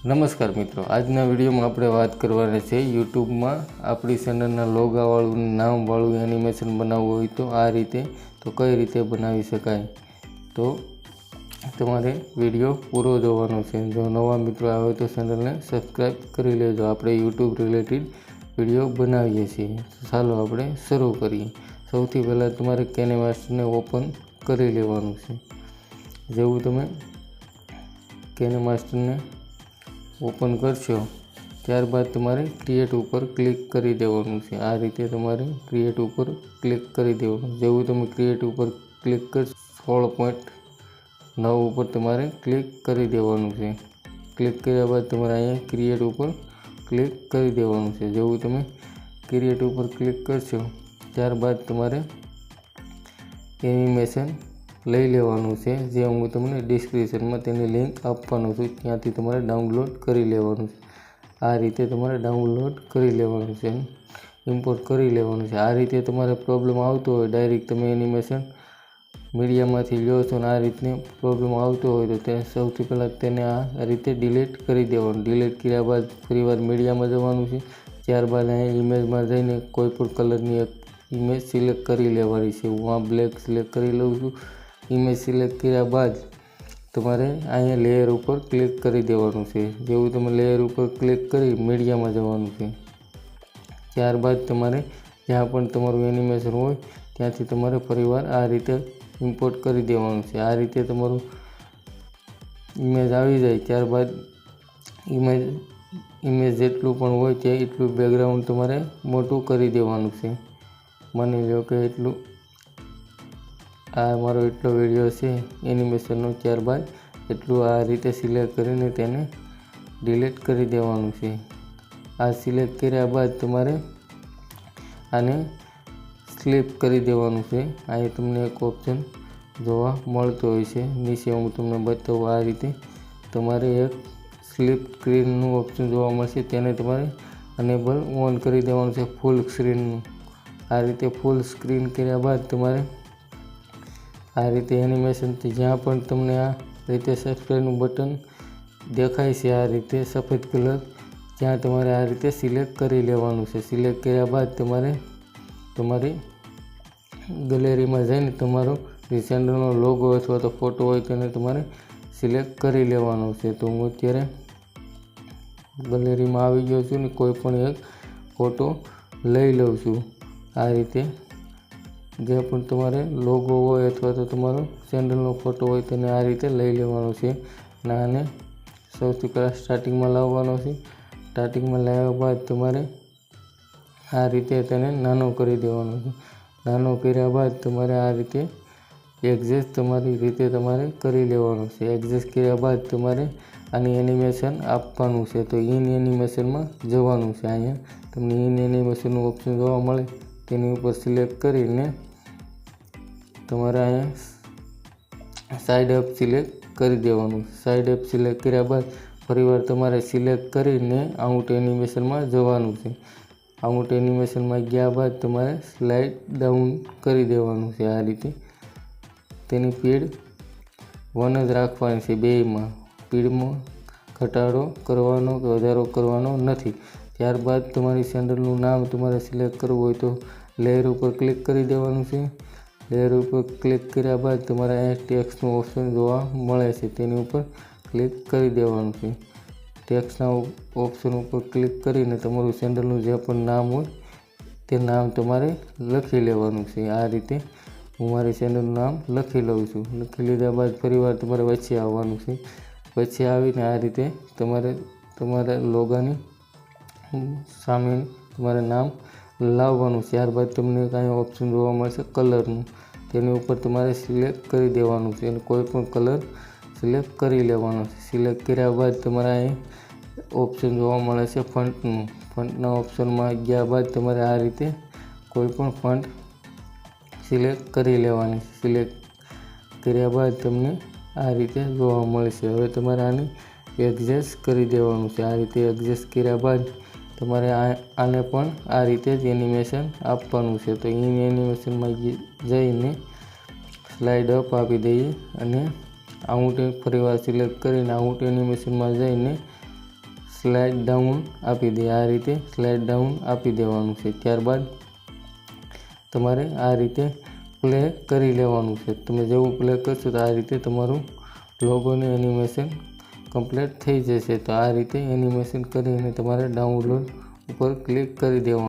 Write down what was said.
નમસ્કાર મિત્રો, આજના વિડીયોમાં આપણે વાત કરવાની છે યુટ્યુબમાં આપણી ચેનલના લોગાવાળું નામવાળું એનિમેશન બનાવવું હોય તો આ રીતે તો કઈ રીતે બનાવી શકાય। તો તમારે વિડીયો પૂરો જોવાનો છે। જો નવા મિત્રો આવે તો ચેનલને સબસ્ક્રાઈબ કરી લેજો। આપણે યુટ્યુબ રિલેટેડ વિડીયો બનાવીએ છીએ। ચાલો આપણે શરૂ કરીએ। સૌથી પહેલાં તમારે કેનવાસને ઓપન કરી લેવાનું છે। જેવું તમે કેનવાસને ઓપન કરશો ત્યારબાદ તમારે ક્રિએટ ઉપર ક્લિક કરી દેવાનું છે। આ રીતે તમારે ક્રિએટ ઉપર ક્લિક કરી દેવાનું। જેવું તમે ક્રિએટ ઉપર ક્લિક કરશો 16.9 ઉપર તમારે ક્લિક કરી દેવાનું છે। ક્લિક કર્યા બાદ તમારે અહીંયા ક્રિએટ ઉપર ક્લિક કરી દેવાનું છે। જેવું તમે ક્રિએટ ઉપર ક્લિક કરશો ત્યારબાદ તમારે એનિમેશન લઈ લેવાનું છે, જે હું તમને ડિસ્ક્રિપ્શનમાં તેની લિંક આપવાનો છું, ત્યાંથી તમારે ડાઉનલોડ કરી લેવાનું છે। આ રીતે તમારે ડાઉનલોડ કરી લેવાનું છે, ઇમ્પોર્ટ કરી લેવાનું છે। આ રીતે તમારે પ્રોબ્લેમ આવતો હોય, ડાયરેક્ટ તમે એનિમેશન મીડિયામાંથી લો છો અને આ રીતની પ્રોબ્લેમ આવતો હોય તો તે સૌથી પહેલાં તેને આ રીતે ડિલીટ કરી દેવાનું। ડિલીટ કર્યા બાદ ફરીવાર મીડિયામાં જવાનું છે। ત્યારબાદ અહીંયા ઇમેજમાં જઈને કોઈ પણ કલરની એક ઇમેજ સિલેક્ટ કરી લેવાની છે। હું આ બ્લેક સિલેક્ટ કરી લઉં છું। ઇમેજ સિલેક્ટ કર્યા બાદ તમારે અહીંયા લેયર ઉપર ક્લિક કરી દેવાનું છે। જેવું તમે લેયર ઉપર ક્લિક કરી મીડિયામાં જવાનું છે। ત્યારબાદ તમારે જ્યાં પણ તમારું એનિમેશન હોય ત્યાંથી તમારે ફરીવાર આ રીતે ઇમ્પોર્ટ કરી દેવાનું છે। આ રીતે તમારું ઇમેજ આવી જાય ત્યારબાદ ઇમેજ જેટલું પણ હોય તે એટલું બેકગ્રાઉન્ડ તમારે મોટું કરી દેવાનું છે। માની લો કે એટલું આ મારો એટલો વિડીયો છે એનિમેશનનો, ત્યારબાદ એટલું આ રીતે સિલેક્ટ કરીને તેને ડિલીટ કરી દેવાનું છે। આ સિલેક્ટ કર્યા બાદ તમારે આને સ્લીપ કરી દેવાનું છે। અહીં તમને એક ઓપ્શન જોવા મળતો હોય છે, નીચે હું તમને બતાવું। આ રીતે તમારે એક સ્લીપ સ્ક્રીનનું ઓપ્શન જોવા મળશે, તેને તમારે અનેબલ ઓન કરી દેવાનું છે ફૂલ સ્ક્રીનનું। આ રીતે ફૂલ સ્ક્રીન કર્યા બાદ તમારે આ રીતે એનિમેશનથી જ્યાં પણ તમને આ રીતે સબસ્ક્રાઈબનું બટન દેખાય છે આ રીતે સફેદ કલર, ત્યાં તમારે આ રીતે સિલેક્ટ કરી લેવાનું છે। સિલેક્ટ કર્યા બાદ તમારે તમારી ગેલેરીમાં જઈને તમારો જે ચેનલનો લોગો અથવા તો ફોટો હોય તેને તમારે સિલેક્ટ કરી લેવાનો છે। તો હું અત્યારે ગેલેરીમાં આવી ગયો છું ને કોઈ પણ એક ફોટો લઈ લઉં છું। આ રીતે જે પણ તમારે લોગો હોય અથવા તો તમારો ચેનલનો ફોટો હોય તેને આ રીતે લઈ લેવાનો છે અને આને સૌથી પહેલાં સ્ટાર્ટિંગમાં લાવવાનો છે। સ્ટાર્ટિંગમાં લાવ્યા બાદ તમારે આ રીતે તેને નાનો કરી દેવાનો છે। નાનો કર્યા બાદ તમારે આ રીતે એડજસ્ટ તમારી રીતે તમારે કરી લેવાનું છે। એડજસ્ટ કર્યા બાદ તમારે આની એનિમેશન આપવાનું છે। તો ઇન એનિમેશનમાં જવાનું છે। અહીંયા તમને ઇન એનિમેશનનું ઓપ્શન જોવા મળે, તેની ઉપર સિલેક્ટ કરીને તમારે અહીંયા સાઈડ અપ સિલેક્ટ કરી દેવાનું। સાઈડ અપ સિલેક્ટ કર્યા બાદ ફરીવાર તમારે સિલેક્ટ કરીને આઉટ એનિમેશનમાં જવાનું છે। આઉટ એનિમેશનમાં ગયા બાદ તમારે સ્લાઇડ ડાઉન કરી દેવાનું છે। આ રીતે તેની સ્પીડ 1 જ રાખવાની છે, બેયમાં સ્પીડમાં ઘટાડો કરવાનો કે વધારો કરવાનો નથી। ત્યારબાદ તમારી ચેનલનું નામ તમારે સિલેક્ટ કરવું હોય તો લેયર ઉપર ક્લિક કરી દેવાનું છે। લેયર ઉપર ક્લિક કર્યા બાદ તમારે અહીંયા ટેક્સ્ટનું ઓપ્શન જોવા મળે છે, તેની ઉપર ક્લિક કરી દેવાનું છે। ટેક્સ્ટના ઓપ્શન ઉપર ક્લિક કરીને તમારું ચેનલનું જે પણ નામ હોય તે નામ તમારે લખી લેવાનું છે। આ રીતે હું મારી ચેનલનું નામ લખી લઉં છું। લખી લીધા બાદ ફરીવાર તમારે વચ્ચે આવવાનું છે। વચ્ચે આવીને આ રીતે તમારે તમારા લોગાની સામે તમારે નામ લાવવાનું છે। ત્યારબાદ તમને કાંઈ ઓપ્શન જોવા મળશે કલરનું, તેની ઉપર તમારે સિલેક્ટ કરી દેવાનું છે અને કોઈ પણ કલર સિલેક્ટ કરી લેવાનો છે। સિલેક્ટ કર્યા બાદ તમારે અહીં ઓપ્શન જોવા મળે છે ફોન્ટનું। ફોન્ટના ઓપ્શનમાં ગયા બાદ તમારે આ રીતે કોઈ પણ ફોન્ટ સિલેક્ટ કરી લેવાની છે। સિલેક્ટ કર્યા બાદ તમને આ રીતે જોવા મળશે। હવે તમારે આને એડજસ્ટ કરી દેવાનું છે। આ રીતે એડજસ્ટ કર્યા બાદ તમારે આને પણ આ રીતે જ એનિમેશન આપવાનું છે। તો ઇન એનિમેશનમાં જઈને સ્લાઇડ અપ આપી દઈએ અને આઉટ ફરીવાર સિલેક્ટ કરીને આઉટ એનિમેશનમાં જઈને સ્લાઇડ ડાઉન આપી દઈએ. આ રીતે સ્લાઇડ ડાઉન આપી દેવાનું છે. ત્યારબાદ તમારે આ રીતે પ્લે કરી લેવાનું છે. તમે જેવું પ્લે કરશો તો આ રીતે તમારું લોગોનું એનિમેશન કમ્પ્લીટ થઈ જશે. તો આ રીતે એનિમેશન કરીને તમારે ડાઉનલોડ ઉપર ક્લિક કરી દેવાનું.